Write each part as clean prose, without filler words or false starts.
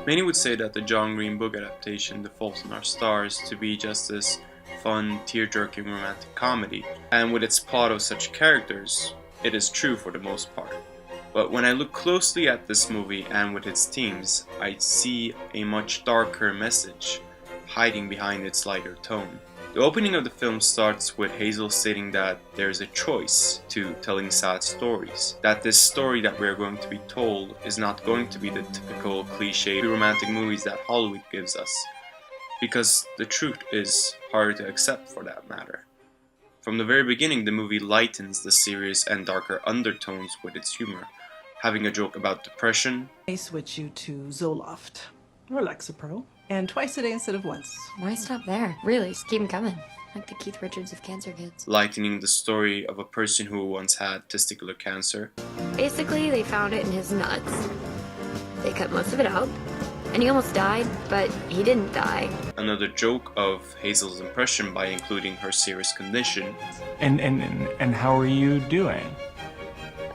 Many would say that the John Green book adaptation, The Fault in Our Stars, to be just this fun, tear-jerking romantic comedy, and with its plot of such characters, it is true for the most part. But when I look closely at this movie and with its themes, I see a much darker message hiding behind its lighter tone. The opening of the film starts with Hazel stating that there is a choice to telling sad stories, that this story that we are going to be told is not going to be the typical cliché romantic movies that Hollywood gives us, because the truth is harder to accept for that matter. From the very beginning, the movie lightens the serious and darker undertones with its humor, having a joke about depression. I switch you to Zoloft or Lexapro, and twice a day instead of once. Why stop there? Really, just keep them coming. Like the Keith Richards of cancer kids. Lightening the story of a person who once had testicular cancer. Basically, they found it in his nuts. They cut most of it out, and he almost died, but he didn't die. Another joke of Hazel's impression by including her serious condition. And how are you doing?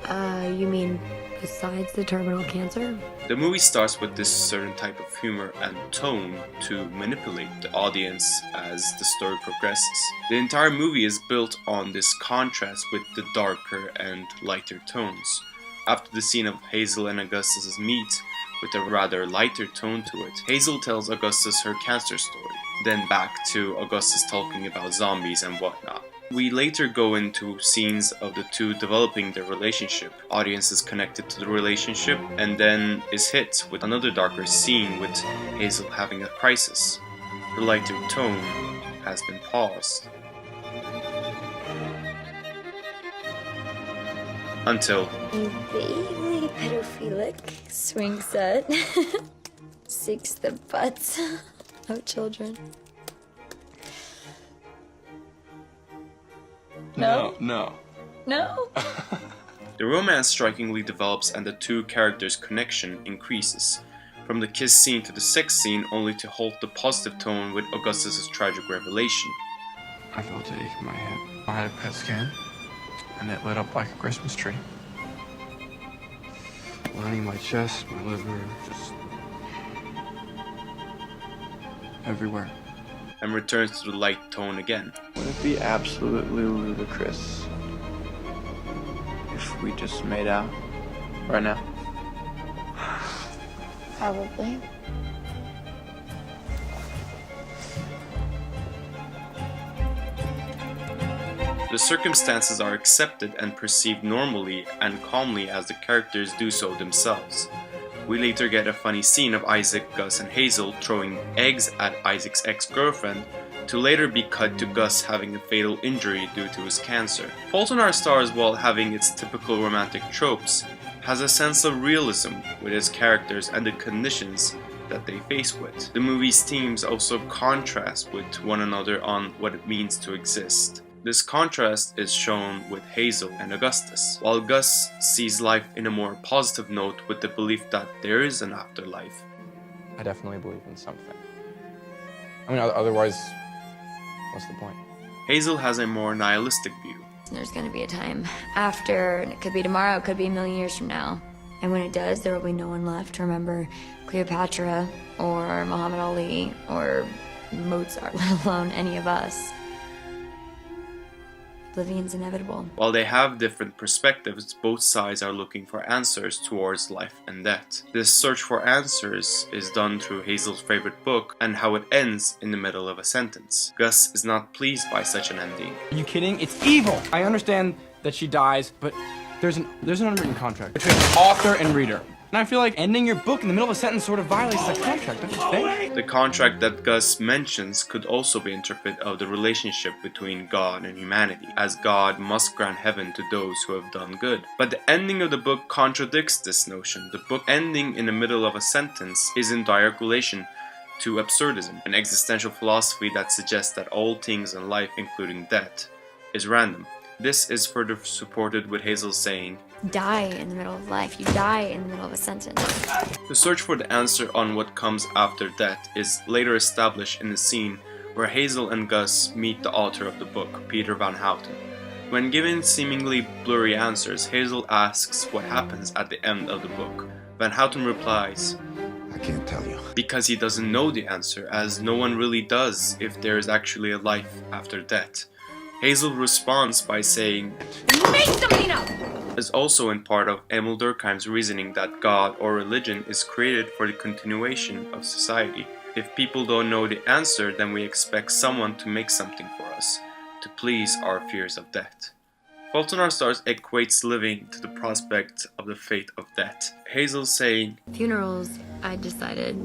You mean besides the terminal cancer? The movie starts with this certain type of humor and tone to manipulate the audience as the story progresses. The entire movie is built on this contrast with the darker and lighter tones. After the scene of Hazel and Augustus' meet, with a rather lighter tone to it, Hazel tells Augustus her cancer story, then back to Augustus talking about zombies and whatnot. We later go into scenes of the two developing their relationship. Audience is connected to the relationship and then is hit with another darker scene with Hazel having a crisis. The lighter tone has been paused. Until A vaguely pedophilic swing set seeks the butts of children. No? No. the romance strikingly develops and the two characters' connection increases. From the kiss scene to the sex scene, only to halt the positive tone with Augustus' tragic revelation. I felt an ache in my head. I had a PET scan, and it lit up like a Christmas tree. Lining my chest, my liver, just everywhere. And returns to the light tone again. Would it be absolutely ludicrous if we just made out right now? Probably. The circumstances are accepted and perceived normally and calmly as the characters do so themselves. We later get a funny scene of Isaac, Gus, and Hazel throwing eggs at Isaac's ex-girlfriend, to later be cut to Gus having a fatal injury due to his cancer. Fault in Our Stars, while having its typical romantic tropes, has a sense of realism with its characters and the conditions that they face with. The movie's themes also contrast with one another on what it means to exist. This contrast is shown with Hazel and Augustus, while Gus sees life in a more positive note with the belief that there is an afterlife. I definitely believe in something. I mean, otherwise, what's the point? Hazel has a more nihilistic view. There's gonna be a time after, and it could be tomorrow, it could be a million years from now. And when it does, there will be no one left to remember Cleopatra, or Muhammad Ali, or Mozart, let alone any of us. Oblivion's inevitable. While they have different perspectives, both sides are looking for answers towards life and death. This search for answers is done through Hazel's favorite book and how it ends in the middle of a sentence. Gus is not pleased by such an ending. Are you kidding? It's evil! I understand that she dies, but there's an unwritten contract between author and reader. And I feel like ending your book in the middle of a sentence sort of violates that contract, don't you think? The contract that Gus mentions could also be interpreted of the relationship between God and humanity, as God must grant heaven to those who have done good. But the ending of the book contradicts this notion. The book ending in the middle of a sentence is in direct relation to absurdism, an existential philosophy that suggests that all things in life, including death, is random. This is further supported with Hazel saying, Die in the middle of life. You die in the middle of a sentence. the search for the answer on what comes after death is later established in the scene where Hazel and Gus meet the author of the book, Peter Van Houten. When given seemingly blurry answers, Hazel asks what happens at the end of the book. Van Houten replies, I can't tell you. Because he doesn't know the answer, as no one really does if there is actually a life after death. Hazel responds by saying, Make something up! is also in part of Emil Durkheim's reasoning that God or religion is created for the continuation of society. If people don't know the answer, then we expect someone to make something for us, to please our fears of death. Fault in Our Stars equates living to the prospect of the fate of death. Hazel saying, Funerals, I decided,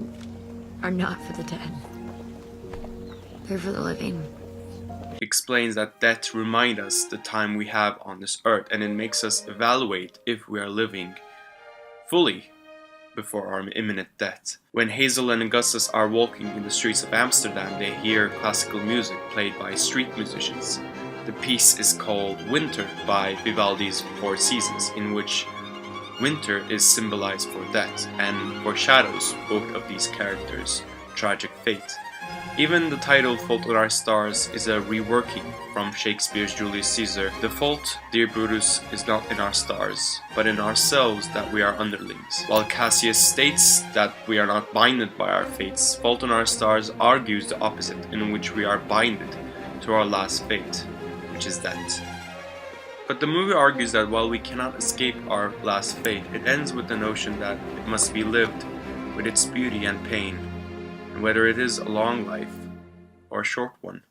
are not for the dead. They're for the living. explains that death reminds us the time we have on this earth, and it makes us evaluate if we are living fully before our imminent death. When Hazel and Augustus are walking in the streets of Amsterdam, they hear classical music played by street musicians. The piece is called Winter by Vivaldi's Four Seasons, in which winter is symbolized for death and foreshadows both of these characters' tragic fate. Even the title Fault in Our Stars is a reworking from Shakespeare's Julius Caesar. The fault, dear Brutus, is not in our stars, but in ourselves that we are underlings. While Cassius states that we are not binded by our fates, Fault in Our Stars argues the opposite, in which we are binded to our last fate, which is death. But the movie argues that while we cannot escape our last fate, it ends with the notion that it must be lived with its beauty and pain, and whether it is a long life or a short one.